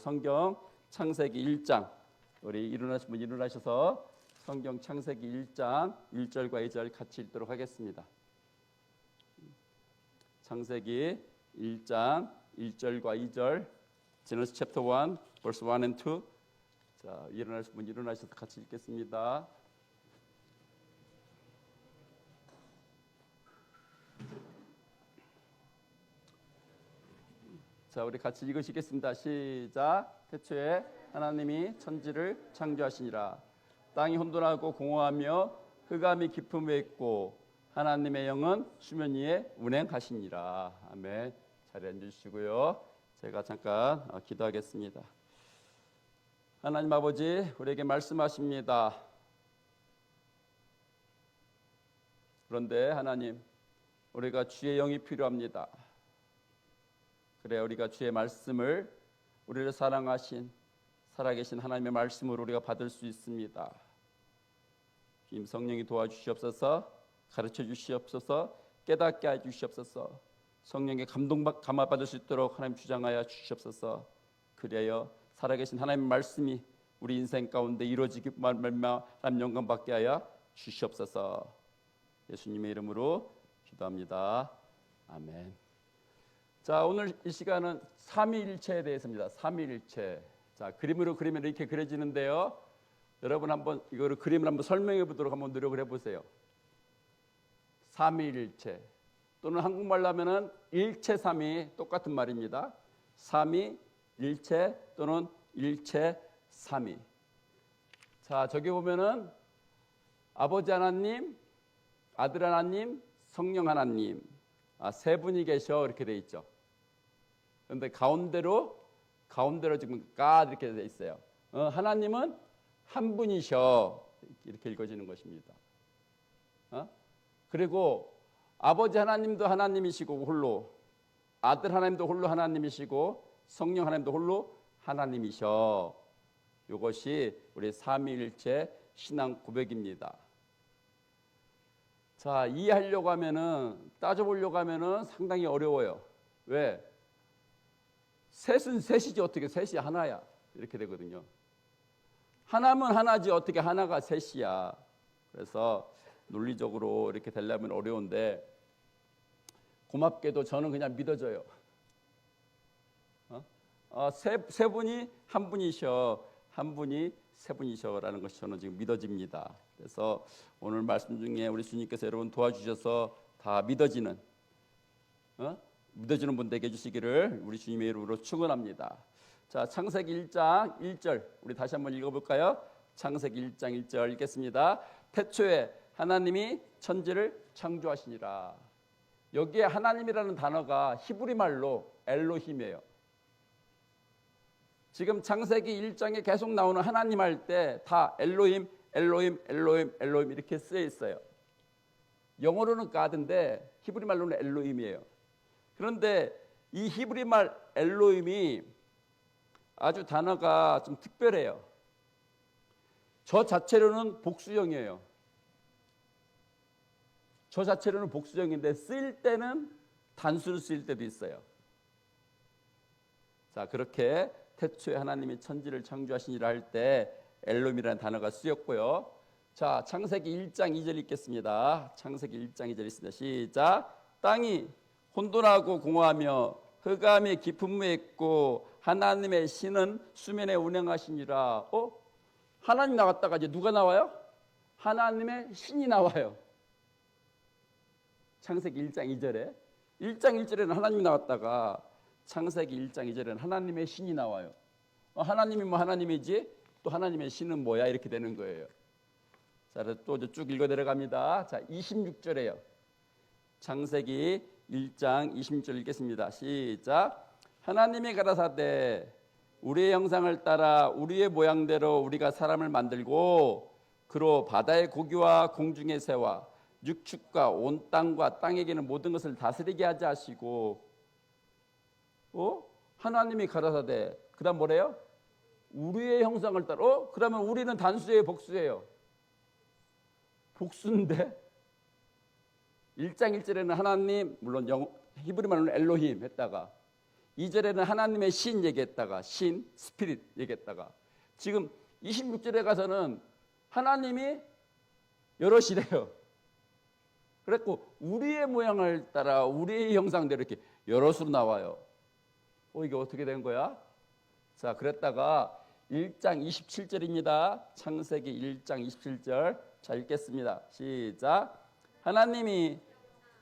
성경 창세기 1장, 우리 일어나신 분 일어나셔서 성경 창세기 1장 1절과 2절 같이 읽도록 하겠습니다. 창세기 1장 1절과 2절, Genesis chapter 1 verse 1 and 2. 자, 일어나신 분 일어나셔서 같이 읽겠습니다. 자, 우리 같이 읽으시겠습니다. 시작. 태초에 하나님이 천지를 창조하시니라. 땅이 혼돈하고 공허하며 흑암이 깊음에 있고 하나님의 영은 수면 위에 운행하시니라. 아멘. 자리에 앉으시고요. 제가 잠깐 기도하겠습니다. 하나님 아버지, 우리에게 말씀하십니다. 그런데 하나님, 우리가 주의 영이 필요합니다. 그래, 우리가 주의 말씀을, 우리를 사랑하신 살아계신 하나님의 말씀으로 우리가 받을 수 있습니다. 주님 성령이 도와주시옵소서, 가르쳐 주시옵소서, 깨닫게 해주시옵소서, 성령의 감화받을 수 있도록 하나님 주장하여 주시옵소서. 그래야 살아계신 하나님의 말씀이 우리 인생 가운데 이루어지기 말미암아 하나님 영광 받게 하여 주시옵소서. 예수님의 이름으로 기도합니다. 아멘. 자, 오늘 이 시간은 삼위일체에 대해서입니다. 삼위일체. 자, 그림으로 그리면 이렇게 그려지는데요. 여러분 한번 이거를 그림을 한번 설명해 보도록 한번 노력을 해보세요. 삼위일체 또는 한국말로 하면은 일체삼위 똑같은 말입니다. 삼위일체 또는 일체삼위. 자, 저기 보면은 아버지 하나님, 아들 하나님, 성령 하나님, 세 분이 계셔 이렇게 돼 있죠. 그런데 가운데로 지금 God 이렇게 돼 있어요. 하나님은 한 분이셔 이렇게 읽어지는 것입니다. 그리고 아버지 하나님도 하나님이시고 홀로, 아들 하나님도 홀로 하나님이시고 성령 하나님도 홀로 하나님이셔. 이것이 우리 삼위일체 신앙 고백입니다. 자, 이해하려고 하면은, 따져보려고 하면은 상당히 어려워요. 왜? 셋은 셋이지 어떻게 셋이 하나야. 이렇게 되거든요. 하나면 하나지 어떻게 하나가 셋이야. 그래서 논리적으로 이렇게 되려면 어려운데, 고맙게도 저는 그냥 믿어져요. 세 분이 한 분이셔, 한 분이 세 분이셔라는 것이 저는 지금 믿어집니다. 그래서 오늘 말씀 중에 우리 주님께서 여러분 도와주셔서 다 믿어지는 분 되게 해주시기를 우리 주님의 이름으로 축원합니다. 자, 창세기 1장 1절 우리 다시 한번 읽어볼까요? 창세기 1장 1절 읽겠습니다. 태초에 하나님이 천지를 창조하시니라. 여기에 하나님이라는 단어가 히브리 말로 엘로힘이에요. 지금 창세기 1장에 계속 나오는 하나님 할 때 다 엘로힘, 엘로힘, 엘로힘, 엘로힘 이렇게 쓰여 있어요. 영어로는 God인데 히브리 말로는 엘로힘이에요. 그런데 이 히브리 말 엘로힘이 아주 단어가 좀 특별해요. 저 자체로는 복수형이에요. 저 자체로는 복수형인데 쓰일 때는 단수로 쓰일 때도 있어요. 자, 그렇게 태초에 하나님이 천지를 창조하시니라 할 때 엘롬이라는 단어가 쓰였고요. 자, 창세기 1장 2절 읽겠습니다. 창세기 1장 2절 있습니다. 시작. 땅이 혼돈하고 공허하며 흑암이 깊음에 있고 하나님의 신은 수면에 운행하시니라. 하나님 나갔다가 이제 누가 나와요? 하나님의 신이 나와요. 창세기 1장 2절에 1장 1절에는 하나님이 나왔다가 창세기 1장 2절에는 하나님의 신이 나와요. 하나님이 뭐 하나님이지? 또 하나님의 신은 뭐야? 이렇게 되는 거예요. 자, 또 쭉 읽어 내려갑니다. 자, 26절에요. 창세기 1장 26절 읽겠습니다. 시작. 하나님이 가라사대 우리의 형상을 따라 우리의 모양대로 우리가 사람을 만들고 그로 바다의 고기와 공중의 새와 육축과 온 땅과 땅에 기는 모든 것을 다스리게 하자 하시고 하나님이 가라사대 그 다음 뭐래요? 우리의 형상을 따라 그러면 우리는 단수예요 복수예요? 복수인데 1장 1절에는 하나님 물론 히브리 말로는 엘로힘 했다가 2절에는 하나님의 신 얘기했다가 신, 스피릿 얘기했다가 지금 26절에 가서는 하나님이 여럿이래요. 그랬고 우리의 모양을 따라 우리의 형상대로 이렇게 여럿으로 나와요. 이게 어떻게 된 거야? 자, 그랬다가 1장 27절입니다. 창세기 1장 27절. 자, 읽겠습니다. 시작. 하나님이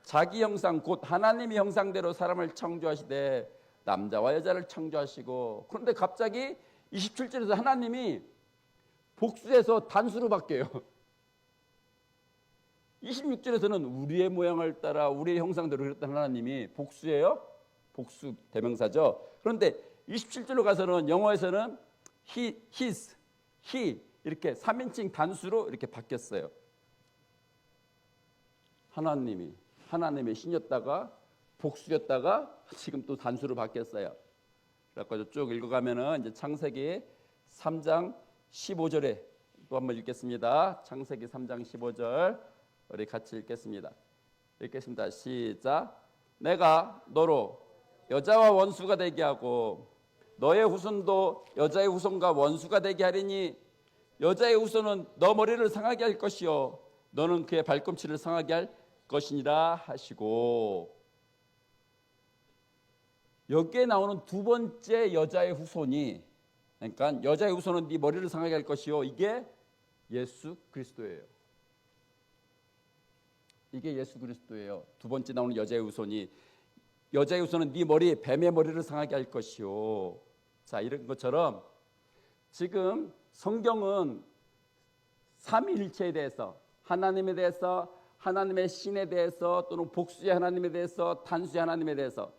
자기 형상 곧 하나님의 형상대로 사람을 창조하시되 남자와 여자를 창조하시고, 그런데 갑자기 27절에서 하나님이 복수해서 단수로 바뀌어요. 26절에서는 우리의 모양을 따라 우리의 형상대로 그랬던 하나님이 복수예요. 복수 대명사죠. 그런데 27절로 가서는 영어에서는 he, his, he 이렇게 3인칭 단수로 이렇게 바뀌었어요. 하나님의 신이었다가 복수였다가 지금 또 단수로 바뀌었어요. 그래서 쭉 읽어가면은 이제 창세기 3장 15절에 또 한번 읽겠습니다. 창세기 3장 15절 우리 같이 읽겠습니다. 읽겠습니다. 시작. 내가 너로 여자와 원수가 되게 하고 너의 후손도 여자의 후손과 원수가 되게 하리니 여자의 후손은 너 머리를 상하게 할 것이요 너는 그의 발꿈치를 상하게 할 것이니라 하시고, 여기에 나오는 두 번째 여자의 후손이, 그러니까 여자의 후손은 네 머리를 상하게 할 것이요, 이게 예수 그리스도예요. 이게 예수 그리스도예요. 두 번째 나오는 여자의 후손이, 여자의 후손은 네 머리 뱀의 머리를 상하게 할 것이요. 자, 이런 것처럼 지금 성경은 삼위일체에 대해서, 하나님에 대해서, 하나님의 신에 대해서, 또는 복수의 하나님에 대해서, 단수의 하나님에 대해서,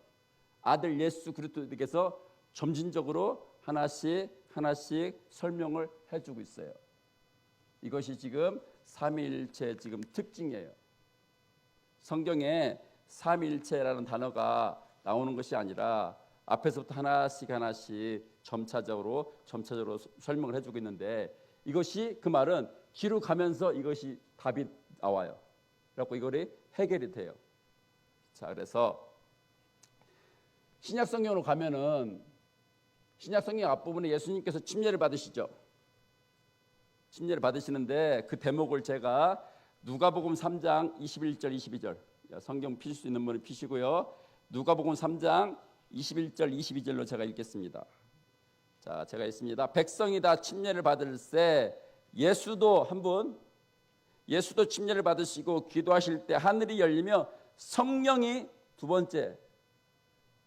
아들 예수 그리스도께서 점진적으로 하나씩 설명을 해주고 있어요. 이것이 지금 삼위일체의 지금 특징이에요. 성경에 삼위일체라는 단어가 나오는 것이 아니라 앞에서부터 하나씩 점차적으로 설명을 해주고 있는데, 이것이, 그 말은 뒤로 가면서 이것이 답이 나와요. 그래갖고 이거를 해결이 돼요. 자, 그래서 신약 성경으로 가면은 신약 성경 앞부분에 예수님께서 침례를 받으시죠. 침례를 받으시는데 그 대목을 제가 누가복음 3장 21절 22절, 성경 피실 수 있는 분은 피시고요. 누가복음 3장 21절 22절로 제가 읽겠습니다. 자, 제가 읽습니다. 백성이 다 침례를 받을새 예수도 침례를 받으시고 기도하실 때 하늘이 열리며 성령이, 두 번째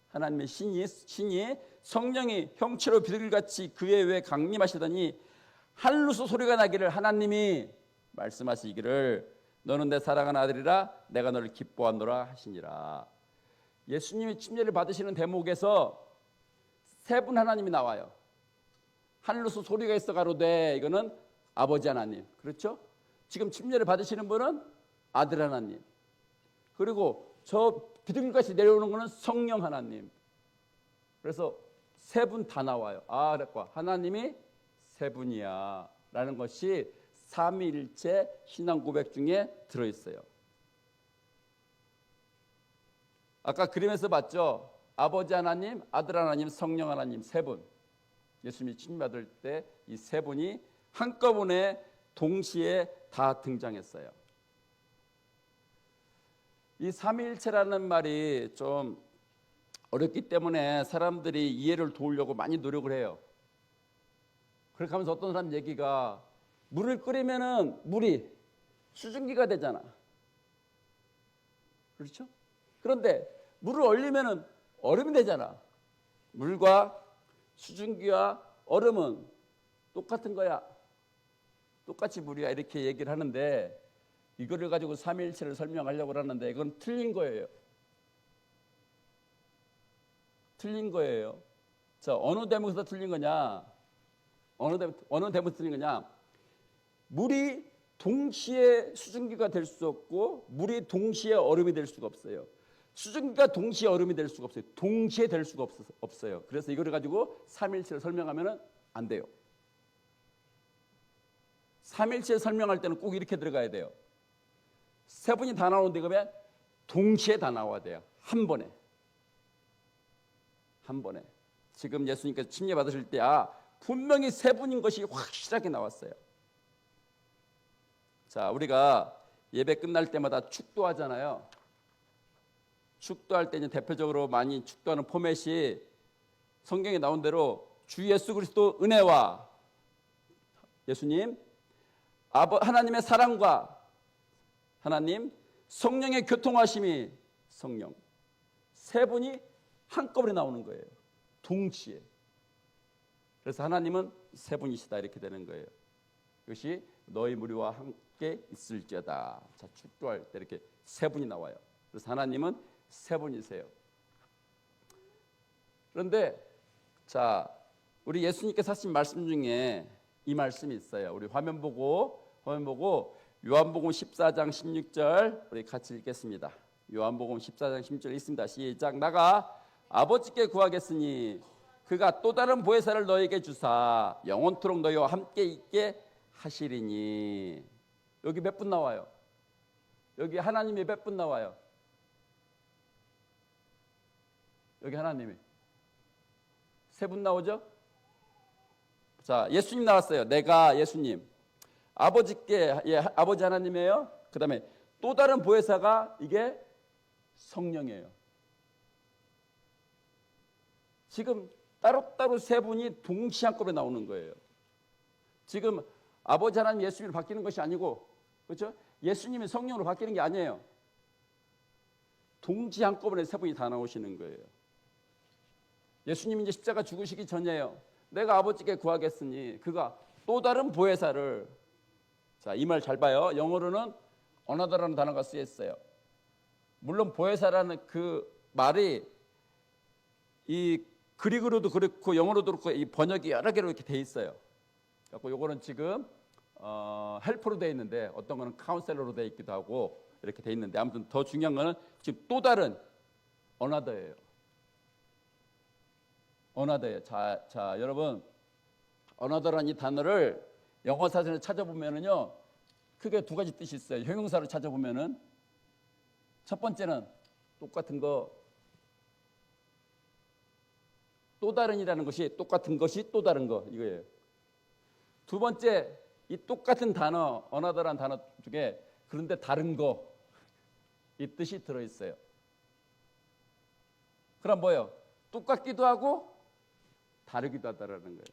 하나님의 신이 성령이 형체로 비둘기같이 그의 위에 강림하시더니 하늘로서 소리가 나기를, 하나님이 말씀하시기를 너는 내 사랑하는 아들이라 내가 너를 기뻐하노라 하시니라. 예수님이 침례를 받으시는 대목에서 세 분 하나님이 나와요. 하늘로서 소리가 있어 가로되, 이거는 아버지 하나님, 그렇죠? 지금 침례를 받으시는 분은 아들 하나님, 그리고 저 비둘기같이 내려오는 것은 성령 하나님. 그래서 세 분 다 나와요. 그랬고 하나님이 세 분이야 라는 것이 삼위일체 신앙 고백 중에 들어있어요. 아까 그림에서 봤죠? 아버지 하나님, 아들 하나님, 성령 하나님, 세 분. 예수님이 침례 받을 때 이 세 분이 한꺼번에 동시에 다 등장했어요. 이 삼위일체라는 말이 좀 어렵기 때문에 사람들이 이해를 도우려고 많이 노력을 해요. 그렇게 하면서 어떤 사람 얘기가, 물을 끓이면은 물이 수증기가 되잖아, 그렇죠? 그런데 물을 얼리면은 얼음이 되잖아. 물과 수증기와 얼음은 똑같은 거야, 똑같이 물이야, 이렇게 얘기를 하는데, 이거를 가지고 삼위일체를 설명하려고 하는데 이건 틀린 거예요. 틀린 거예요. 자, 어느 대목에서 틀린 거냐? 어느 대목에서 틀린 거냐? 물이 동시에 수증기가 될 수 없고 물이 동시에 얼음이 될 수가 없어요. 수증기가 동시에 얼음이 될 수가 없어요. 동시에 될 수가 없어요. 그래서 이거를 가지고 삼위일체를 설명하면 안 돼요. 삼위일체 설명할 때는 꼭 이렇게 들어가야 돼요. 세 분이 다 나오는데 그러면 동시에 다 나와야 돼요. 한 번에. 한 번에. 지금 예수님께서 침례 받으실 때 분명히 세 분인 것이 확실하게 나왔어요. 자, 우리가 예배 끝날 때마다 축도하잖아요. 축도할 때 대표적으로 많이 축도하는 포맷이 성경에 나온 대로 주 예수 그리스도 은혜와 예수님, 하나님의 사랑과 하나님, 성령의 교통하심이 성령. 세 분이 한꺼번에 나오는 거예요. 동시에. 그래서 하나님은 세 분이시다 이렇게 되는 거예요. 이것이 너희 무리와 함께 있을지어다. 자, 축도할 때 이렇게 세 분이 나와요. 그래서 하나님은 세 분이세요. 그런데 자, 우리 예수님께서 하신 말씀 중에 이 말씀이 있어요. 우리 화면 보고 요한복음 14장 16절 우리 같이 읽겠습니다. 요한복음 14장 16절 있습니다. 시작. 나가 아버지께 구하겠으니 그가 또 다른 보혜사를 너에게 주사 영원토록 너희와 함께 있게 하시리니. 여기 몇 분 나와요? 여기 하나님이 몇 분 나와요? 여기 하나님이 세 분 나오죠? 자, 예수님 나왔어요. 내가 예수님. 아버지께, 아버지 하나님이에요. 그 다음에 또 다른 보혜사가 이게 성령이에요. 지금 따로따로 세 분이 동시에 한꺼번에 나오는 거예요. 지금 아버지 하나님 예수님으로 바뀌는 것이 아니고, 그렇죠? 예수님이 성령으로 바뀌는 게 아니에요. 동시에 한꺼번에 세 분이 다 나오시는 거예요. 예수님이 이제 십자가 죽으시기 전이에요. 내가 아버지께 구하겠으니 그가 또 다른 보혜사를. 자, 이 말 잘 봐요. 영어로는 어나더라는 단어가 쓰여 있어요. 물론 보혜사라는 그 말이 이 그리그로도 그렇고 영어로도 그렇고 이 번역이 여러 개로 이렇게 돼 있어요. 그래서 요거는 지금 헬퍼로 돼 있는데 어떤 거는 카운셀러로 돼 있기도 하고 이렇게 돼 있는데 아무튼 더 중요한 거는 지금 또 다른 어나더예요. 어나더예요. 자, 여러분, 어나더라는 이 단어를 영어 사전에 찾아보면은요, 크게 두 가지 뜻이 있어요. 형용사로 찾아보면은 첫 번째는 똑같은 거, 또 다른이라는 것이 똑같은 것이 또 다른 거 이거예요. 두 번째, 이 똑같은 단어, 어나더라는 단어 중에 그런데 다른 거, 이 뜻이 들어 있어요. 그럼 뭐예요? 똑같기도 하고 다르기도 하다라는 거예요.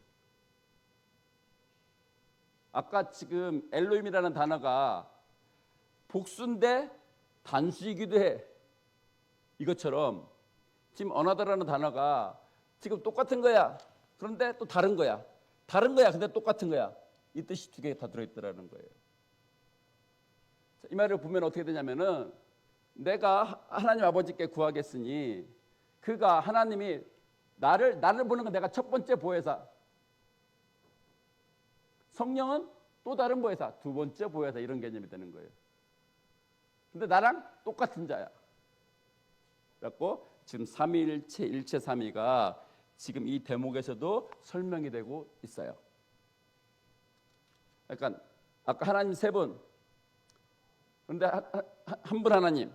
아까 지금 엘로힘이라는 단어가 복수인데 단수이기도 해. 이것처럼 지금 어나더라는 단어가 지금 똑같은 거야. 그런데 또 다른 거야. 다른 거야. 근데 똑같은 거야. 이 뜻이 두 개 다 들어있더라는 거예요. 이 말을 보면 어떻게 되냐면은 내가 하나님 아버지께 구하겠으니 그가 하나님이 나를 보는 건 내가 첫 번째 보혜사. 성령은 또 다른 보혜사, 두 번째 보혜사 이런 개념이 되는 거예요. 근데 나랑 똑같은 자야. 그래갖고 지금 삼위일체, 일체 삼위가 지금 이 대목에서도 설명이 되고 있어요. 그러니까 아까 하나님 세 분, 그런데 한 분 하나님,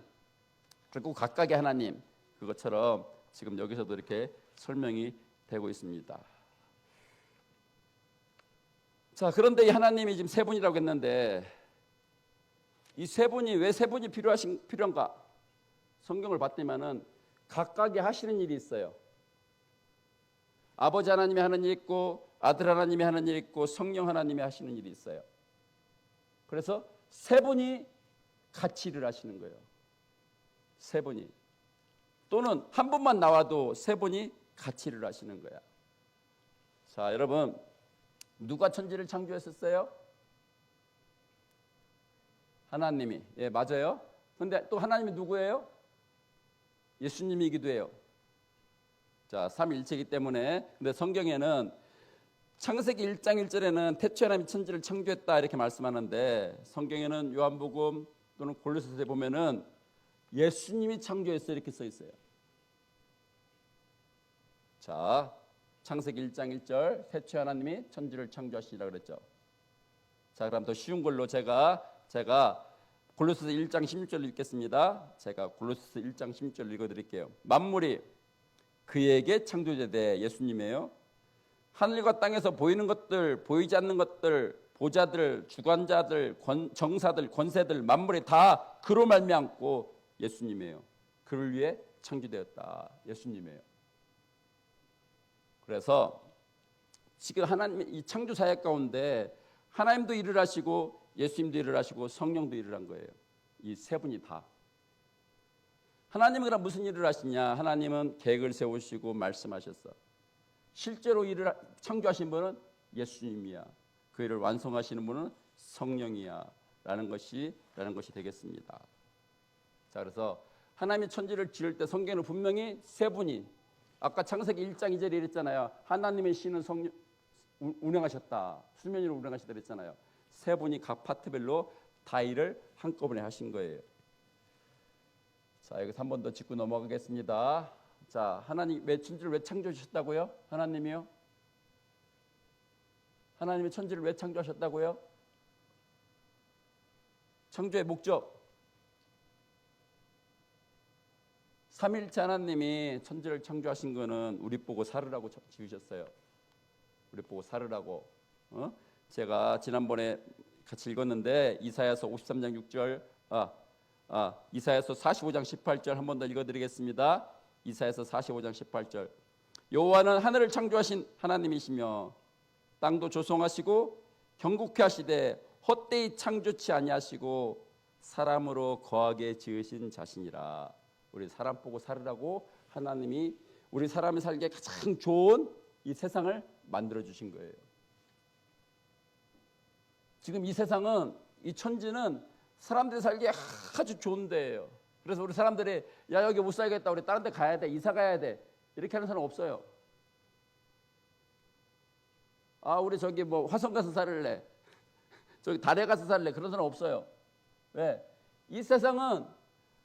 그리고 각각의 하나님, 그것처럼 지금 여기서도 이렇게 설명이 되고 있습니다. 자, 그런데 이 하나님이 지금 세 분이라고 했는데 이 세 분이 왜 세 분이 필요한가? 성경을 봤더니만은 각각이 하시는 일이 있어요. 아버지 하나님이 하는 일이 있고 아들 하나님이 하는 일이 있고 성령 하나님이 하시는 일이 있어요. 그래서 세 분이 같이 일을 하시는 거예요. 세 분이. 또는 한 분만 나와도 세 분이 같이 일을 하시는 거야. 자, 여러분, 누가 천지를 창조했었어요? 하나님이. 예, 맞아요. 근데 또 하나님이 누구예요? 예수님이기도 해요. 자, 삼위일체이기 때문에. 근데 성경에는 창세기 1장 1절에는 태초에 하나님이 천지를 창조했다 이렇게 말씀하는데 성경에는 요한복음 또는 골로새서에 보면은 예수님이 창조했어 이렇게 써 있어요. 자, 창세기 1장 1절 태초에 하나님이 천지를 창조하시니라 그랬죠. 자, 그럼 더 쉬운 걸로 제가 골로새서 1장 16절 읽겠습니다. 제가 골로새서 1장 16절 읽어드릴게요. 만물이 그에게 창조자되 예수님이에요. 하늘과 땅에서 보이는 것들, 보이지 않는 것들, 보좌들, 주관자들, 정사들, 권세들, 만물이 다 그로 말미암고 예수님이에요. 그를 위해 창조되었다. 예수님이에요. 그래서 지금 하나님의 이 창조 사역 가운데 하나님도 일을 하시고 예수님도 일을 하시고 성령도 일을 한 거예요. 이 세 분이 다. 하나님은 그럼 무슨 일을 하시냐? 하나님은 계획을 세우시고 말씀하셨어. 실제로 일을 창조하신 분은 예수님이야. 그 일을 완성하시는 분은 성령이야. 라는 것이 되겠습니다. 자, 그래서 하나님이 천지를 지을 때 성경에는 분명히 세 분이, 아까 창세기 1장 2절에 이랬잖아요. 하나님의 신은 운행하셨다. 수면 위로 운행하시다 그랬잖아요. 세 분이 각 파트별로 다 일을 한꺼번에 하신 거예요. 자, 여기서 한 번 더 짚고 넘어가겠습니다. 자, 하나님 천지를 왜 창조하셨다고요? 하나님이요? 하나님이 천지를 왜 창조하셨다고요? 창조의 목적. 삼위일체 하나님이 천지를 창조하신 거는 우리 보고 살으라고 지으셨어요. 우리 보고 살으라고. 제가 지난번에 같이 읽었는데 이사야서 53장 6절, 이사야서 45장 18절 한 번 더 읽어드리겠습니다. 이사야서 45장 18절. 여호와는 하늘을 창조하신 하나님이시며 땅도 조성하시고 경국케 하시되 헛되이 창조치 아니하시고 사람으로 거하게 지으신 자신이라. 우리 사람 보고 살으라고 하나님이 우리 사람이 살기에 가장 좋은 이 세상을 만들어 주신 거예요. 지금 이 세상은, 이 천지는 사람들이 살기에 아주 좋은 데예요. 그래서 우리 사람들이 야, 여기 못 살겠다, 우리 다른 데 가야 돼, 이사 가야 돼, 이렇게 하는 사람 없어요. 우리 저기 뭐 화성 가서 살래, 저기 달에 가서 살래, 그런 사람 없어요. 왜? 이 세상은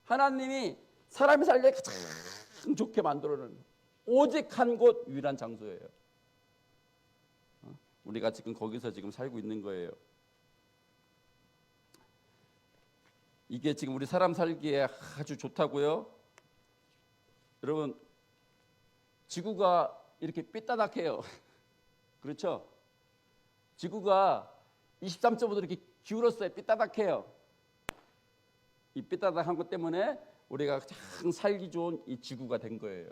하나님이 사람이 살기에 가장 좋게 만들어놓은 오직 한 곳 유일한 장소예요. 우리가 지금 거기서 지금 살고 있는 거예요. 이게 지금 우리 사람 살기에 아주 좋다고요? 여러분, 지구가 이렇게 삐딱해요. 그렇죠? 지구가 23.5도 이렇게 기울었어요. 삐딱해요. 이 삐딱한 것 때문에 우리가 가장 살기 좋은 이 지구가 된 거예요.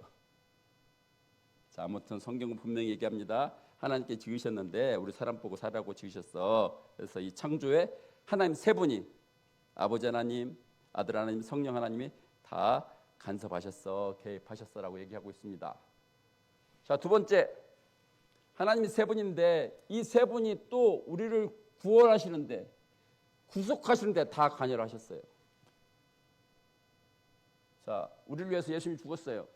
자, 아무튼 성경은 분명히 얘기합니다. 하나님께 지으셨는데 우리 사람 보고 살라고 지으셨어. 그래서 이 창조에 하나님 세 분이, 아버지 하나님, 아들 하나님, 성령 하나님이 다 간섭하셨어, 개입하셨어라고 얘기하고 있습니다. 자, 두 번째, 하나님이 세 분인데 이 세 분이 또 우리를 구원하시는데, 구속하시는데 다 관여를 하셨어요. 자, 우리를 위해서 예수님이 죽었어요.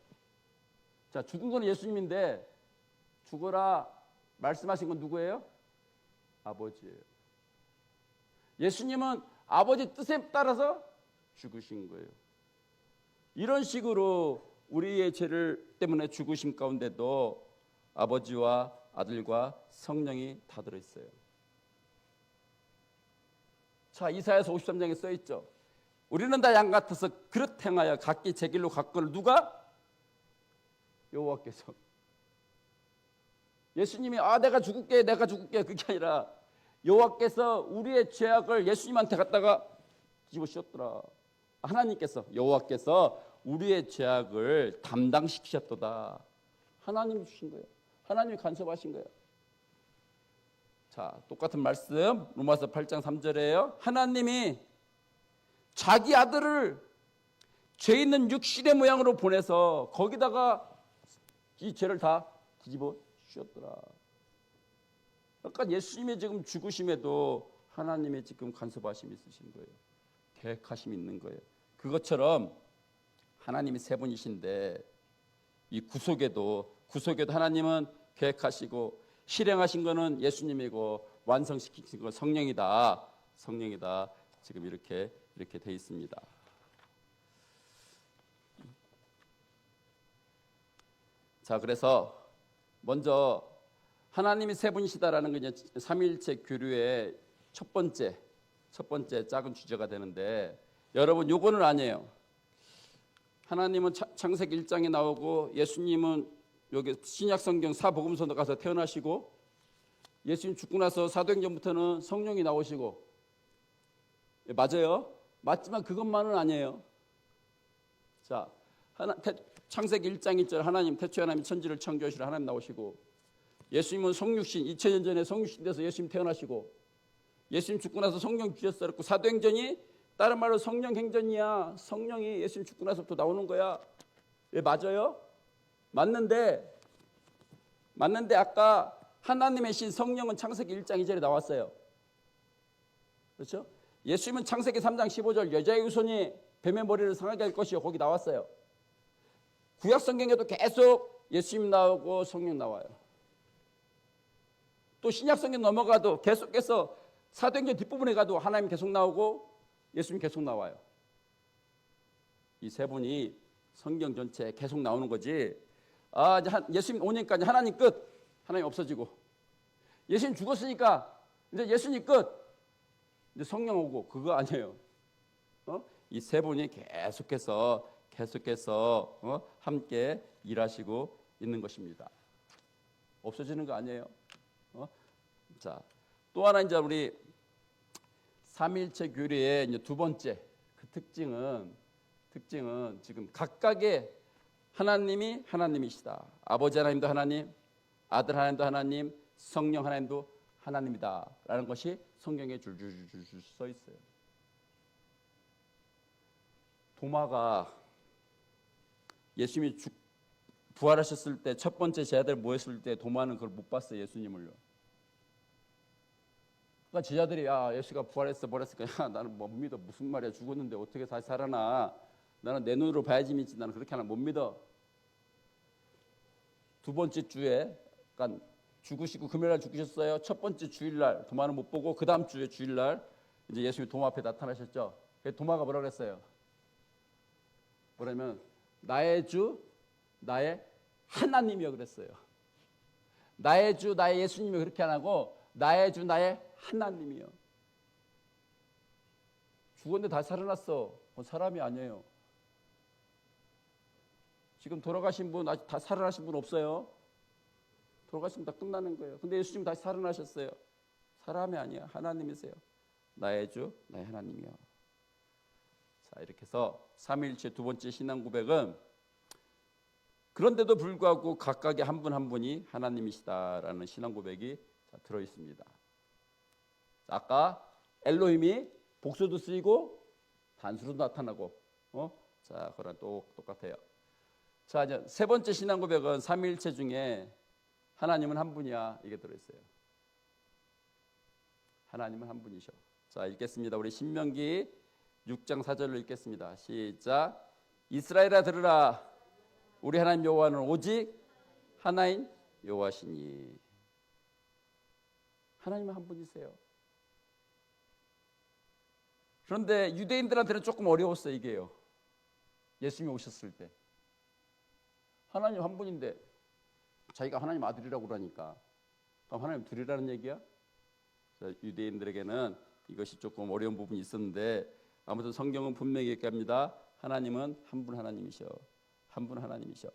자, 죽은 건 예수님인데 죽어라 말씀하신 건 누구예요? 아버지예요. 예수님은 아버지 뜻에 따라서 죽으신 거예요. 이런 식으로 우리의 죄를 때문에 죽으신 가운데도 아버지와 아들과 성령이 다 들어있어요. 자, 이사야서 53장에 써있죠. 우리는 다 양 같아서 그릇 행하여 각기 제 길로 갔거늘. 누가? 여호와께서. 예수님이 내가 죽을게 그게 아니라 여호와께서 우리의 죄악을 예수님한테 갖다가 뒤집어 씌웠더라. 하나님께서, 여호와께서 우리의 죄악을 담당시키셨도다. 하나님이 주신 거예요. 하나님이 간섭하신 거예요. 자, 똑같은 말씀 로마서 8장 3절에요. 하나님이 자기 아들을 죄 있는 육신의 모양으로 보내서 거기다가 이 죄를 다 뒤집어 씌웠더라. 그러니까 예수님이 지금 죽으심에도 하나님의 지금 간섭하심이 있으신 거예요. 계획하심이 있는 거예요. 그것처럼 하나님이 세 분이신데 이 구속에도 하나님은 계획하시고 실행하신 거는 예수님이고 완성시키신 건 성령이다. 지금 이렇게 돼 있습니다. 자, 그래서 먼저 하나님이 세 분이시다라는 게 이제 삼위일체 교류의 첫 번째 작은 주제가 되는데, 여러분 요거는 아니에요. 하나님은 창세기 1장에 나오고 예수님은 여기 신약 성경 사복음서 가서 태어나시고 예수님 죽고 나서 사도행전부터는 성령이 나오시고 맞아요. 맞지만 그것만은 아니에요. 자, 창세기 1장 1절 하나님 태초에 하나님 천지를 창조하시라 하나님 나오시고 예수님은 성육신 2000년 전에 성육신 돼서 예수님 태어나시고 예수님 죽고 나서 성령 주셨었고 사도행전이 다른 말로 성령 행전이야. 성령이 예수님 죽고 나서부터 나오는 거야. 예, 맞아요. 맞는데 아까 하나님의 신 성령은 창세기 1장 2절에 나왔어요. 그렇죠? 예수님은 창세기 3장 15절 여자의 후손이 뱀의 머리를 상하게 할 것이요 거기 나왔어요. 구약 성경에도 계속 예수님 나오고 성령 나와요. 또 신약 성경 넘어가도 계속해서 사도행전 뒷부분에 가도 하나님 계속 나오고 예수님 계속 나와요. 이 세 분이 성경 전체에 계속 나오는 거지. 이제 예수님 오니까 이제 하나님 끝. 하나님 없어지고 예수님 죽었으니까 이제 예수님 끝. 이제 성령 오고 그거 아니에요. 이 세 분이 계속해서 함께 일하시고 있는 것입니다. 없어지는 거 아니에요. 자, 또 하나 이제 우리 삼위일체 교리의 이제 두 번째 그 특징은 지금 각각의 하나님이 하나님이시다. 아버지 하나님도 하나님, 아들 하나님도 하나님, 성령 하나님도 하나님이다라는 것이 성경에 줄줄줄 써 있어요. 도마가 예수님이 부활하셨을 때 첫 번째 제자들 모였을 때 도마는 그걸 못 봤어요. 예수님을요. 그러니까 제자들이 예수가 부활했어 버렸으니까 나는 못 믿어. 무슨 말이야. 죽었는데 어떻게 다시 살아나. 나는 내 눈으로 봐야지 믿지. 나는 그렇게 하나 못 믿어. 두 번째 주에 그러니까 죽으시고 금요일날 죽으셨어요. 첫 번째 주일날 도마는 못 보고 그 다음 주에 주일날 이제 예수님이 도마 앞에 나타나셨죠. 도마가 뭐라 그랬어요? 뭐냐면 나의 주 나의 하나님이여 그랬어요. 나의 주 나의 예수님이 그렇게 안 하고 나의 주 나의 하나님이요. 죽었는데 다시 살아났어. 그건 사람이 아니에요. 지금 돌아가신 분 아직 다 살아나신 분 없어요. 돌아가시면 다 끝나는 거예요. 근데 예수님 다시 살아나셨어요. 사람이 아니야. 하나님이세요. 나의 주 나의 하나님이요. 자, 이렇게 해서 삼위일체 두 번째 신앙 고백은 그런데도 불구하고 각각의 한 분 한 분이 하나님이시다라는 신앙 고백이 들어 있습니다. 아까 엘로힘이 복수도 쓰이고 단수로 나타나고 자, 그런 똑같아요. 자, 이제 세 번째 신앙 고백은 삼위일체 중에 하나님은 한 분이야 이게 들어 있어요. 하나님은 한 분이셔. 자, 읽겠습니다. 우리 신명기 6장 4절을 읽겠습니다. 시작. 이스라엘아 들으라. 우리 하나님 여호와는 오직 하나인 여호와시니. 하나님은 한 분이세요. 그런데 유대인들한테는 조금 어려웠어요. 이게요. 예수님이 오셨을 때 하나님 한 분인데 자기가 하나님 아들이라고 그러니까 그럼 하나님 둘이라는 얘기야? 유대인들에게는 이것이 조금 어려운 부분이 있었는데 아무튼 성경은 분명히 얘기합니다. 하나님은 한 분 하나님이셔. 한 분 하나님이셔.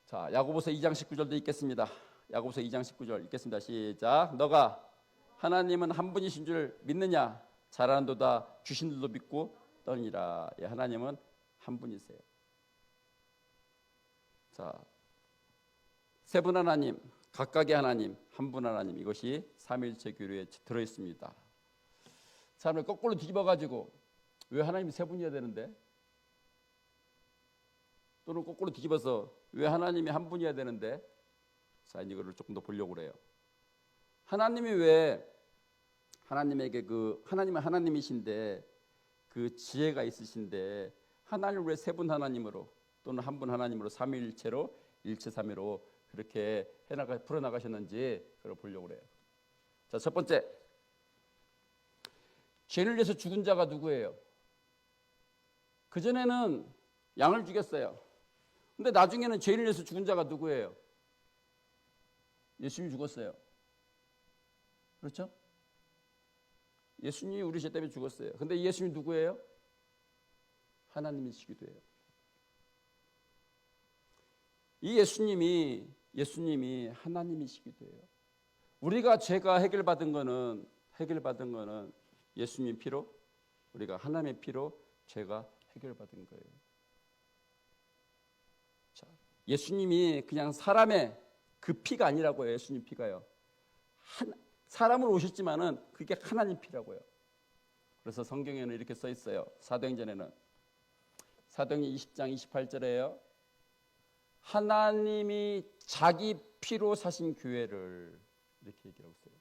자, 야고보서 2장 19절도 읽겠습니다. 야고보서 2장 19절 읽겠습니다. 시작. 너가 하나님은 한 분이신 줄 믿느냐? 잘하는도다 주신 줄도 믿고 떠니라. 예, 하나님은 한 분이세요. 자, 세 분 하나님, 각각의 하나님, 한 분 하나님, 이것이 삼위일체 교리에 들어 있습니다. 사람을 거꾸로 뒤집어가지고 왜 하나님이 세 분이어야 되는데? 또는 거꾸로 뒤집어서 왜 하나님이 한 분이어야 되는데? 자, 이거를 조금 더 보려고 그래요. 하나님이 왜 하나님에게 하나님은 하나님이신데 그 지혜가 있으신데 하나님을 왜 세 분 하나님으로 또는 한 분 하나님으로 삼위일체로 일체삼위로 그렇게 풀어나가셨는지 그걸 보려고 그래요. 자, 첫 번째, 죄를 위해서 죽은 자가 누구예요? 그전에는 양을 죽였어요. 근데 나중에는 죄를 위해서 죽은 자가 누구예요? 예수님이 죽었어요. 그렇죠? 예수님이 우리 죄 때문에 죽었어요. 근데 예수님이 누구예요? 하나님이시기도 해요. 이 예수님이 하나님이시기도 해요. 우리가 죄가 해결받은 거는 예수님 피로, 우리가 하나님의 피로 죄가 해결받은 거예요. 자, 예수님이 그냥 사람의 그 피가 아니라고요. 예수님 피가요. 사람으로 오셨지만은 그게 하나님 피라고요. 그래서 성경에는 이렇게 써 있어요. 사도행전에는 사도행전 20장 28절에요. 하나님이 자기 피로 사신 교회를 이렇게 얘기하고 있어요.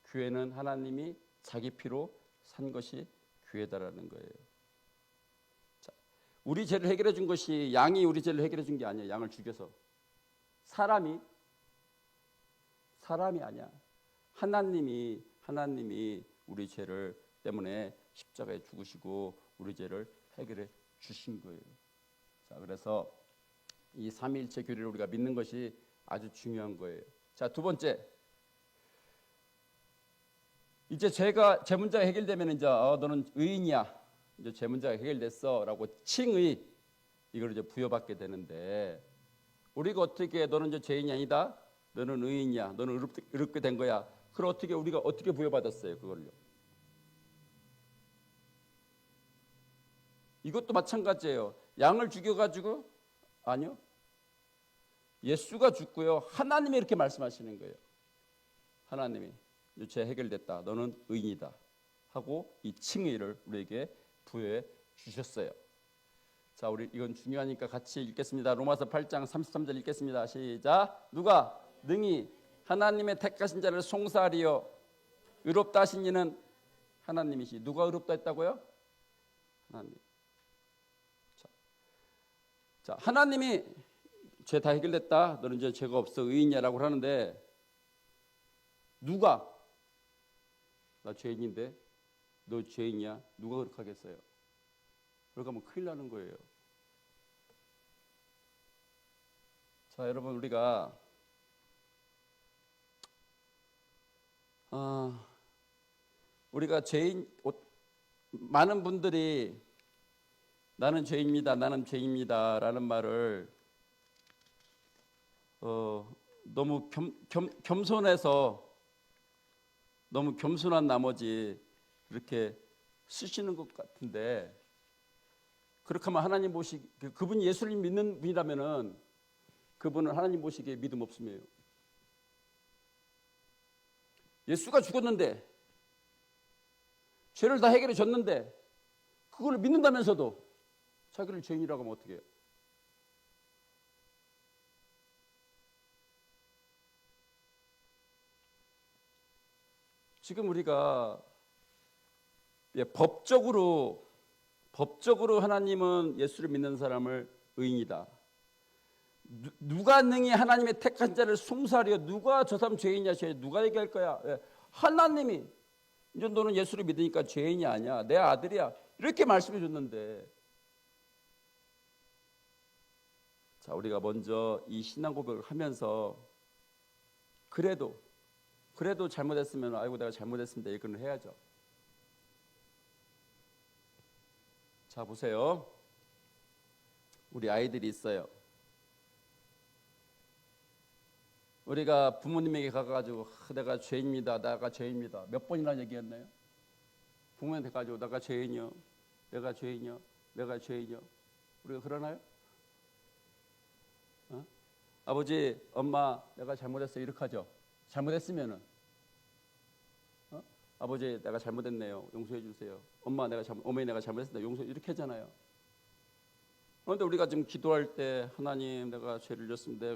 교회는 하나님이 자기 피로 산 것이 교회다라는 거예요. 자, 우리 죄를 해결해 준 것이 양이 우리 죄를 해결해 준 게 아니에요. 양을 죽여서. 사람이 아니야. 하나님이 우리 죄를 때문에 십자가에 죽으시고 우리 죄를 해결해 주신 거예요. 자, 그래서 이 삼위일체 교리를 우리가 믿는 것이 아주 중요한 거예요. 자, 두 번째, 이제 제 문제가 해결되면 이제 너는 의인이야. 이제 제 문제가 해결됐어라고 칭의 이걸 이제 부여받게 되는데 우리가 어떻게 너는 이제 죄인이 아니다. 너는 의인이야. 너는 의롭게 된 거야. 그걸 우리가 어떻게 부여받았어요? 그걸요. 이것도 마찬가지예요. 양을 죽여가지고 아니요. 예수가 죽고요. 하나님이 이렇게 말씀하시는 거예요. 하나님이 죄 해결됐다. 너는 의인이다. 하고 이 칭의를 우리에게 부여해 주셨어요. 자, 우리 이건 중요하니까 같이 읽겠습니다. 로마서 8장 33절 읽겠습니다. 시작. 누가 능히 하나님의 택하신 자를 송사하리요 의롭다 하신 이는 하나님이시. 누가 의롭다 했다고요? 하나님. 자, 하나님이 죄 다 해결됐다. 너는 이제 죄가 없어 의인이야라고 하는데 누가 나 죄인인데 너 죄인이야? 누가 그렇게 하겠어요? 그렇게 하면 큰일 나는 거예요. 자, 여러분 우리가 죄인 많은 분들이 나는 죄인입니다라는 말을 너무 겸손해서 너무 겸손한 나머지 그렇게 쓰시는 것 같은데 그렇게 하면 하나님 그분이 예수를 믿는 분이라면은 그분은 하나님 보시기에 믿음 없음이에요. 예수가 죽었는데 죄를 다 해결해 줬는데 그걸 믿는다면서도 자기를 죄인이라고 하면 어떻게 해요? 지금 우리가 법적으로 하나님은 예수를 믿는 사람을 의인이다. 누가 능히 하나님의 택한 자를 송사하려 누가 저 사람 죄인이냐 누가 얘기할 거야? 하나님이 이제 너는 예수를 믿으니까 죄인이 아니야. 내 아들이야. 이렇게 말씀해 줬는데 자, 우리가 먼저 이 신앙 고백을 하면서 그래도 잘못했으면 아이고 내가 잘못했습니다. 이거는 해야죠. 자, 보세요. 우리 아이들이 있어요. 우리가 부모님에게 가가지고 내가 죄인입니다. 몇 번이나 얘기했나요? 부모님한테 가지고 내가 죄인이요. 우리가 그러나요? 아버지, 엄마, 내가 잘못했어요. 이렇게 하죠. 잘못했으면은 아버지, 내가 잘못했네요. 용서해 주세요. 어머니 내가 잘못했습니다. 용서해 이렇게 하잖아요. 그런데 우리가 지금 기도할 때 하나님, 내가 죄를 졌습니다.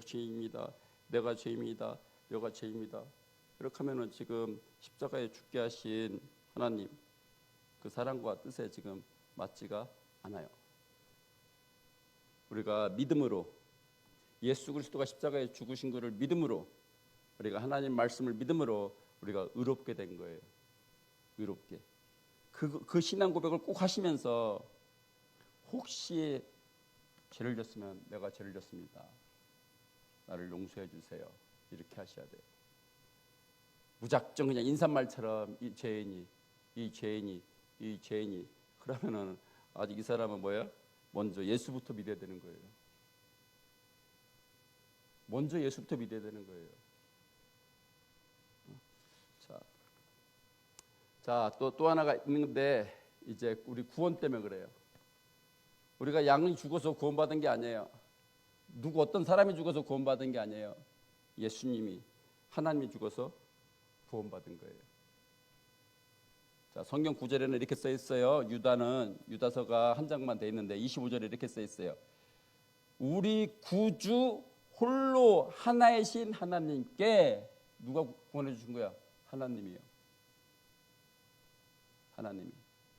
내가 죄입니다. 이렇게 하면은 지금 십자가에 죽게 하신 하나님 그 사랑과 뜻에 지금 맞지가 않아요. 우리가 믿음으로 예수 그리스도가 십자가에 죽으신 것을 믿음으로 우리가 하나님 말씀을 믿음으로 우리가 의롭게 된 거예요. 의롭게. 그 신앙 고백을 꼭 하시면서 혹시 죄를 졌으면 내가 죄를 졌습니다. 나를 용서해 주세요. 이렇게 하셔야 돼요. 무작정 그냥 인사말처럼 이 죄인이 그러면은 아직 이 사람은 뭐예요? 먼저 예수부터 믿어야 되는 거예요. 먼저 예수부터 믿어야 되는 거예요. 자, 또 하나가 있는데 이제 우리 구원 때문에 그래요. 우리가 양이 죽어서 구원받은 게 아니에요. 어떤 사람이 죽어서 구원받은 게 아니에요. 예수님이, 하나님이 죽어서 구원받은 거예요. 자, 성경 구절에는 이렇게 써 있어요. 유다서가 한 장만 돼 있는데 25절에 이렇게 써 있어요. 우리 구주 홀로 하나이신 하나님께 누가 구원해 주신 거야? 하나님이요. 하나님이.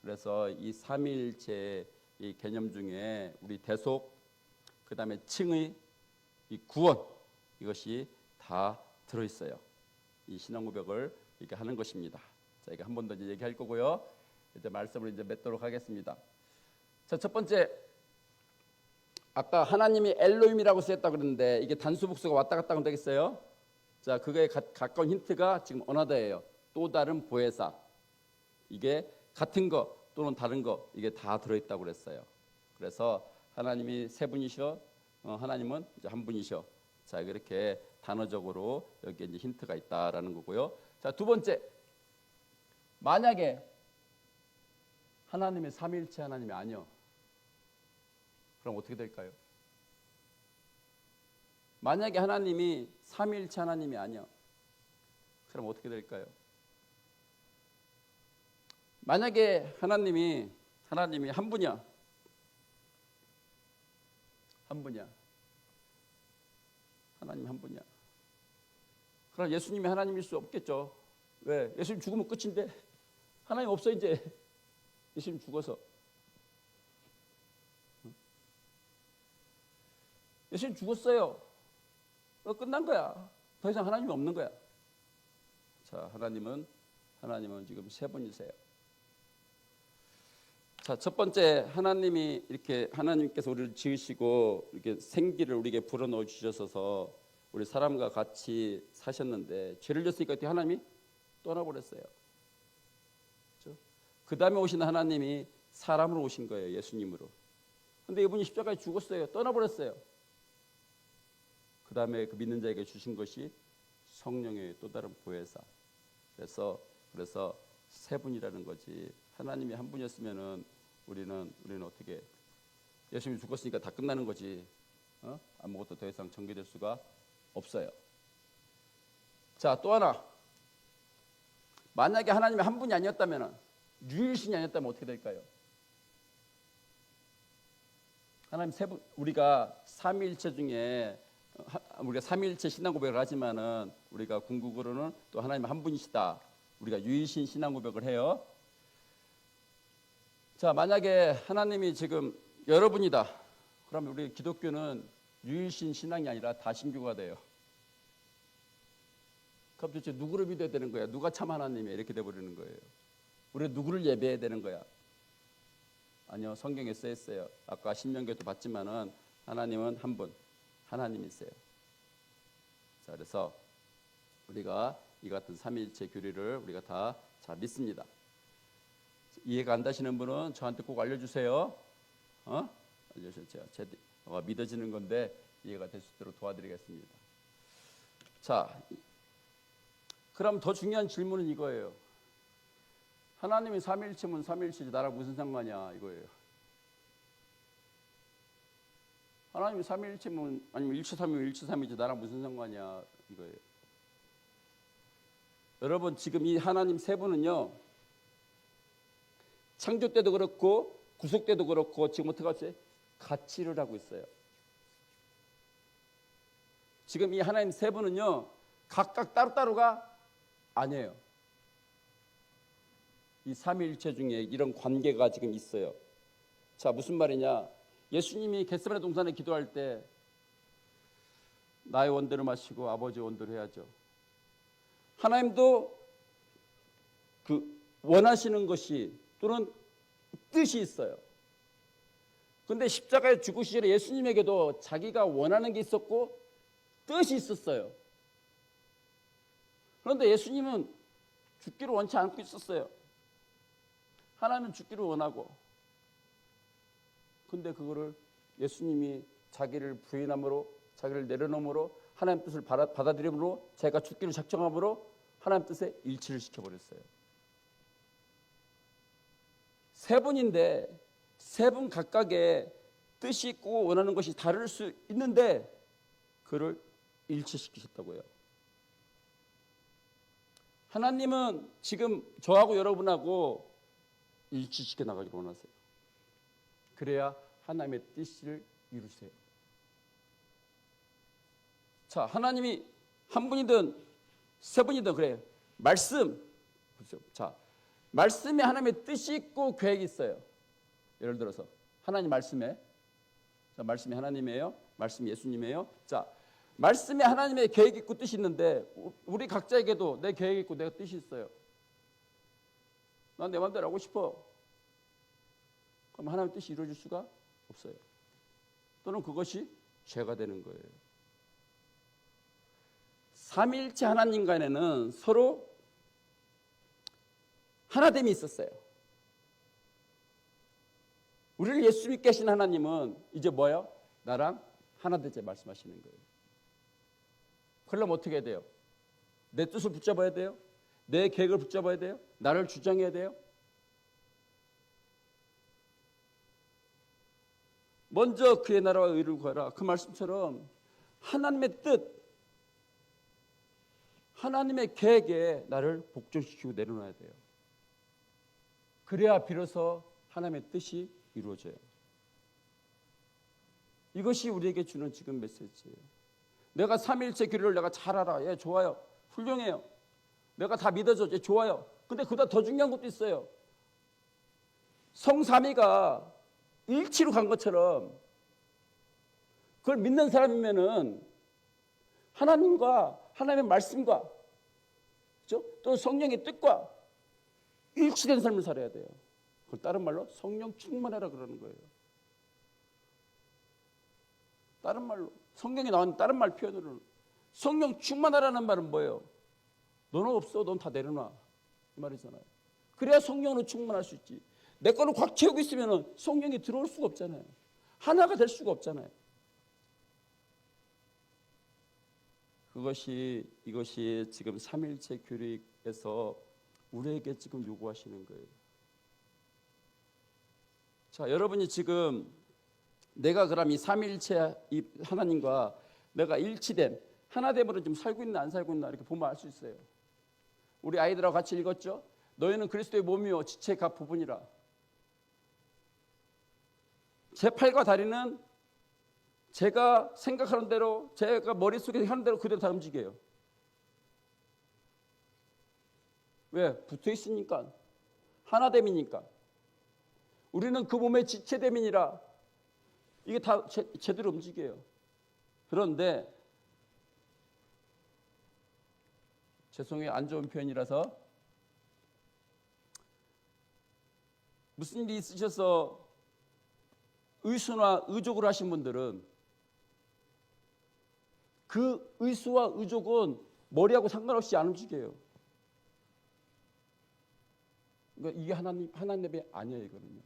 그래서 이 삼위일체 이 개념 중에 우리 대속, 그 다음에 칭의, 이 구원, 이것이 다 들어있어요. 이 신앙고백을 이렇게 하는 것입니다. 자, 이거 한 번 더 얘기할 거고요. 이제 말씀을 이제 맺도록 하겠습니다. 자, 첫 번째, 아까 하나님이 엘로힘이라고 쓰였다 그랬는데 이게 단수 복수가 왔다 갔다 하면 되겠어요? 자, 그거에 가까운 힌트가 지금 어나더예요. 또 다른 보혜사. 이게 같은 거 또는 다른 거 이게 다 들어있다고 그랬어요. 그래서 하나님이 세 분이셔, 하나님은 이제 한 분이셔. 자, 이렇게 단어적으로 여기에 이제 힌트가 있다라는 거고요. 자, 두 번째, 만약에 하나님의 삼위일체 하나님이 아니요, 그럼 어떻게 될까요? 만약에 하나님이 삼위일체 하나님이 아니요, 그럼 어떻게 될까요? 만약에 하나님이 한 분이야. 하나님 한 분이야. 그럼 예수님이 하나님일 수 없겠죠. 왜? 예수님 죽으면 끝인데. 하나님 없어 이제. 예수님 죽어서. 예수님 죽었어요. 끝난 거야. 더 이상 하나님이 없는 거야. 자, 하나님은 지금 세 분이세요. 자, 첫 번째, 하나님께서 우리를 지으시고 이렇게 생기를 우리에게 불어넣어 주셔서 우리 사람과 같이 사셨는데 죄를 졌으니까 하나님이 떠나버렸어요. 그렇죠? 그 다음에 오신 하나님이 사람으로 오신 거예요. 예수님으로. 근데 이분이 십자가에 죽었어요. 떠나버렸어요. 그 다음에 그 믿는 자에게 주신 것이 성령의 또 다른 보혜사. 그래서 세 분이라는 거지. 하나님이 한 분이었으면은 우리는 어떻게, 예수님이 죽었으니까 다 끝나는 거지. 아무것도 더 이상 전개될 수가 없어요. 자, 또 하나. 만약에 하나님이 한 분이 아니었다면, 유일신이 아니었다면 어떻게 될까요? 하나님 세 분, 우리가 삼위일체 중에 우리가 삼위일체 신앙 고백을 하지만은 우리가 궁극으로는 또 하나님 한 분이시다. 우리가 유일신 신앙 고백을 해요. 자, 만약에 하나님이 지금 여러분이다. 그러면 우리 기독교는 유일신 신앙이 아니라 다신교가 돼요. 그럼 도대체 누구를 믿어야 되는 거야? 누가 참 하나님이야? 이렇게 돼버리는 거예요. 우리가 누구를 예배해야 되는 거야? 아니요, 성경에 써 있어요. 아까 신명기도 봤지만은 하나님은 한 분, 하나님이세요. 자, 그래서 우리가 이 같은 삼위일체 교리를 우리가 다 잘 믿습니다. 이해가 안 되시는 분은 저한테 꼭 알려주세요. 알려주세요. 제가 믿어지는 건데 이해가 될 수 있도록 도와드리겠습니다. 자, 그럼 더 중요한 질문은 이거예요. 하나님이 삼위일체면 삼위일체지 나랑 무슨 상관이야 이거예요. 하나님이 삼위일체면 아니면 일체삼위면 일체삼위지 나랑 무슨 상관이야 이거예요. 여러분, 지금 이 하나님 세 분은요, 창조 때도 그렇고 구속 때도 그렇고 지금 어떻게 하지? 같이 일을 하고 있어요. 지금 이 하나님 세 분은요, 각각 따로따로가 아니에요. 이 삼위일체 중에 이런 관계가 지금 있어요. 자, 무슨 말이냐? 예수님이 겟세마네 동산에 기도할 때 나의 원대로 마시고 아버지의 원대로 해야죠. 하나님도 그 원하시는 것이 또는 뜻이 있어요. 그런데 십자가에 죽으시기 전에 예수님에게도 자기가 원하는 게 있었고 뜻이 있었어요. 그런데 예수님은 죽기를 원치 않고 있었어요. 하나님은 죽기를 원하고. 근데 그거를 예수님이 자기를 부인함으로, 자기를 내려놓음으로 하나님 뜻을 받아들임으로 제가 죽기를 작정함으로 하나님 뜻에 일치를 시켜버렸어요. 세 분인데 세 분 각각의 뜻이 있고 원하는 것이 다를 수 있는데 그를 일치시키셨다고요. 하나님은 지금 저하고 여러분하고 일치시켜 나가기를 원하세요. 그래야 하나님의 뜻을 이루세요. 자, 하나님이 한 분이든 세 분이든 그래요. 말씀. 자, 말씀에 하나님의 뜻이 있고 계획이 있어요. 예를 들어서 하나님 말씀에, 자, 말씀이 하나님이에요. 말씀이 예수님이에요. 자, 말씀에 하나님의 계획이 있고 뜻이 있는데 우리 각자에게도 내 계획이 있고 내 뜻이 있어요. 난 내 마음대로 하고 싶어. 그럼 하나님의 뜻이 이루어질 수가 없어요. 또는 그것이 죄가 되는 거예요. 삼위일체 하나님 간에는 서로 하나됨이 있었어요. 우리를 예수 믿게 하신 하나님은 이제 뭐예요? 나랑 하나 되자 말씀하시는 거예요. 그러려면 어떻게 해야 돼요? 내 뜻을 붙잡아야 돼요? 내 계획을 붙잡아야 돼요? 나를 주장해야 돼요? 먼저 그의 나라와 의를 구하라. 그 말씀처럼 하나님의 뜻, 하나님의 계획에 나를 복종시키고 내려놔야 돼요. 그래야 비로소 하나님의 뜻이 이루어져요. 이것이 우리에게 주는 지금 메시지예요. 내가 삼위일체 교리를 내가 잘 알아. 예, 좋아요. 훌륭해요. 내가 다 믿어줘. 예, 좋아요. 근데 그보다 더 중요한 것도 있어요. 성삼위가 일치로 간 것처럼 그걸 믿는 사람이면은 하나님과 하나님의 말씀과 그렇죠? 또 성령의 뜻과 일치된 삶을 살아야 돼요. 그걸 다른 말로 성령 충만해라 그러는 거예요. 다른 말로 성경에 나온 다른 말 표현으로는 성령 충만하라는 말은 뭐예요? 너는 없어. 넌 다 내려놔. 이 말이잖아요. 그래야 성령으로 충만할 수 있지. 내 거를 꽉 채우고 있으면 성령이 들어올 수가 없잖아요. 하나가 될 수가 없잖아요. 이것이 지금 삼위일체 교리에서 우리에게 지금 요구하시는 거예요. 자, 여러분이 지금 내가 그럼 이 삼위일체 이 하나님과 내가 일치된 하나됨으로 지금 살고 있나 안 살고 있나 이렇게 보면 알 수 있어요. 우리 아이들하고 같이 읽었죠? 너희는 그리스도의 몸이요 지체의 각 부분이라. 제 팔과 다리는 제가 생각하는 대로 제가 머릿속에 하는 대로 그대로 다 움직여요. 왜? 붙어 있으니까. 하나됨이니까. 우리는 그 몸의 지체됨이니라. 이게 다 제대로 움직여요. 그런데 죄송해요. 안 좋은 표현이라서 무슨 일이 있으셔서 의수나 의족을 하신 분들은 그 의수와 의족은 머리하고 상관없이 안 움직여요. 그러니까 이게 하나님의 아니에요, 이거는요.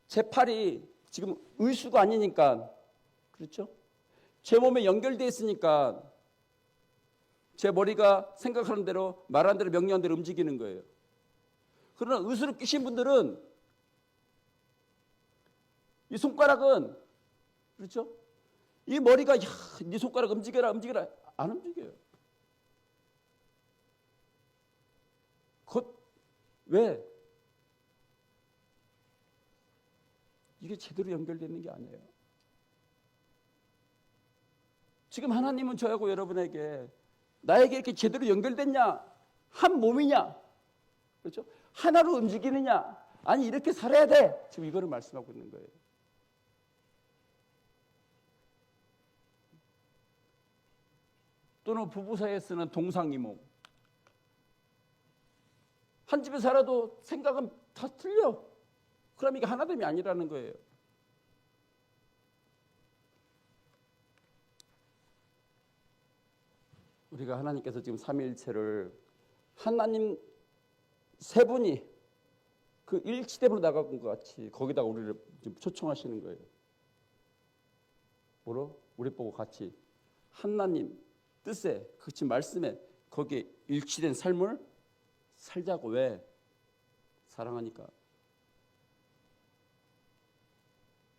제 팔이 지금 의수가 아니니까, 그렇죠? 제 몸에 연결되어 있으니까 제 머리가 생각하는 대로 말하는 대로 명령하는 대로 움직이는 거예요. 그러나 의수를 끼신 분들은 이 손가락은 그렇죠? 이 머리가 네 손가락 움직여라 안 움직여요. 왜? 이게 제대로 연결되어 있는 게 아니에요. 지금 하나님은 저하고 여러분에게 나에게 이렇게 제대로 연결됐냐? 한 몸이냐? 그렇죠? 하나로 움직이느냐? 아니 이렇게 살아야 돼. 지금 이거를 말씀하고 있는 거예요. 또는 부부 사이에 쓰는 동상이몽. 한 집에 살아도 생각은 다 틀려. 그럼 이게 하나됨이 아니라는 거예요. 우리가 하나님께서 지금 삼위일체를 하나님 세 분이 그 일치됨으로 나가는 것 같이 거기다가 우리를 지금 초청하시는 거예요. 뭐로? 우리 보고 같이 하나님 뜻에, 그치 말씀에 거기에 일치된 삶을 살자고. 왜? 사랑하니까.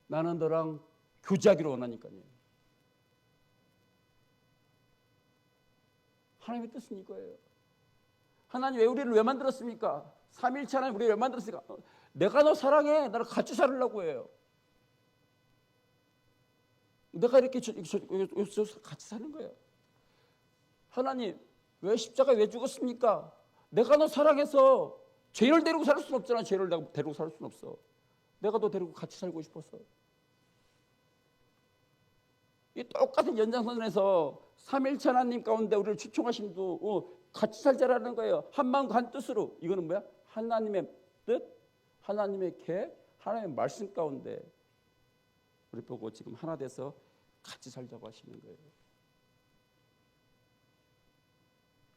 나는 너랑 교제하기를 원하니까요. 하나님의 뜻은 이거예요. 하나님 우리를 왜 만들었습니까? 삼위일체 하나님 우리를 왜 만들었습니까? 내가 너 사랑해. 나랑 같이 살으려고 해요. 내가 이렇게 같이 사는 거예요. 하나님 왜 십자가에 왜 죽었습니까? 내가 너 사랑해서 죄를 데리고 살 수는 없잖아. 죄를 데리고 살 수는 없어. 내가 너 데리고 같이 살고 싶었어. 이 똑같은 연장선에서 삼일체 하나님 가운데 우리를 초청하심도 같이 살자라는 거예요. 한 마음 한 뜻으로. 이거는 뭐야? 하나님의 뜻, 하나님의 계획, 하나님의 말씀 가운데 우리 보고 지금 하나 돼서 같이 살자고 하시는 거예요.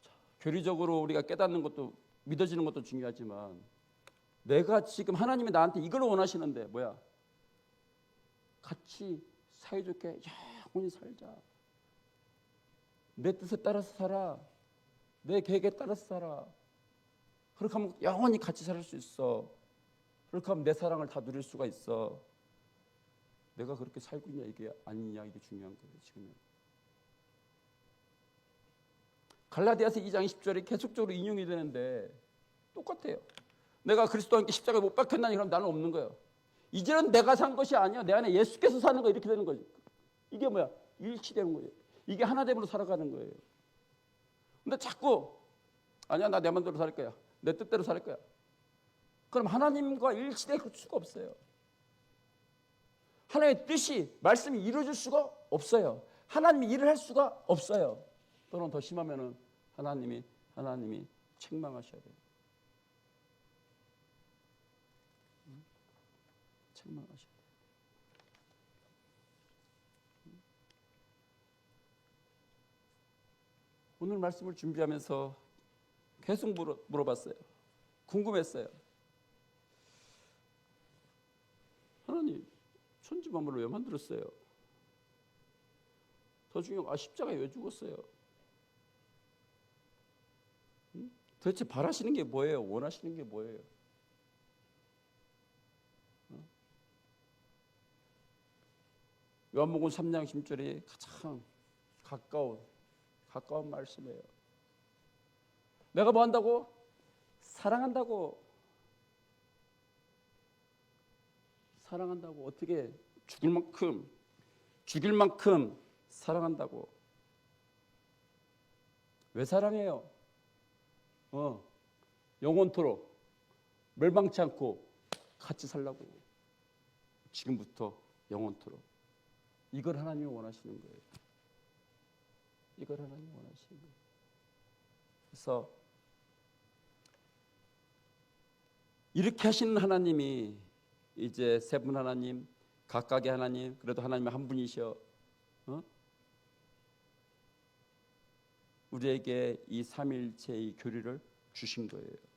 자, 교리적으로 우리가 깨닫는 것도 믿어지는 것도 중요하지만 내가 지금 하나님이 나한테 이걸 원하시는데 뭐야? 같이 사이좋게 영원히 살자. 내 뜻에 따라서 살아. 내 계획에 따라서 살아. 그렇게 하면 영원히 같이 살 수 있어. 그렇게 하면 내 사랑을 다 누릴 수가 있어. 내가 그렇게 살고 있냐 이게 아니냐 이게 중요한 거예요. 지금은. 갈라디아서 2장 10절이 계속적으로 인용이 되는데 똑같아요. 내가 그리스도와 함께 십자가에 못 박혔나니 그럼 나는 없는 거예요. 이제는 내가 산 것이 아니야. 내 안에 예수께서 사는 거 이렇게 되는 거죠. 이게 뭐야? 일치되는 거예요. 이게 하나됨으로 살아가는 거예요. 근데 자꾸 아니야 나 내 맘대로 살 거야. 내 뜻대로 살 거야. 그럼 하나님과 일치될 수가 없어요. 하나님의 뜻이 말씀이 이루어질 수가 없어요. 하나님이 일을 할 수가 없어요. 또는 더 심하면은 하나님이 책망하셔야 돼요. 책망하셔야 돼요. 오늘 말씀을 준비하면서 계속 물어봤어요. 궁금했어요. 하나님, 천지 만물을 왜 만들었어요? 더 중요한 거, 십자가에 왜 죽었어요? 도대체 바라시는 게 뭐예요? 원하시는 게 뭐예요? 요한복음 3장 10절이 가장 가까운 말씀이에요. 내가 뭐 한다고? 사랑한다고. 사랑한다고. 어떻게 죽일 만큼 사랑한다고. 왜 사랑해요? 영원토록 멸망치 않고 같이 살라고. 지금부터 영원토록. 이걸 하나님이 원하시는 거예요. 이걸 하나님이 원하시는 거예요. 그래서 이렇게 하시는 하나님이 이제 세 분 하나님, 각각의 하나님, 그래도 하나님의 한 분이셔. 우리에게 이 삼일체의 교리를 주신 거예요.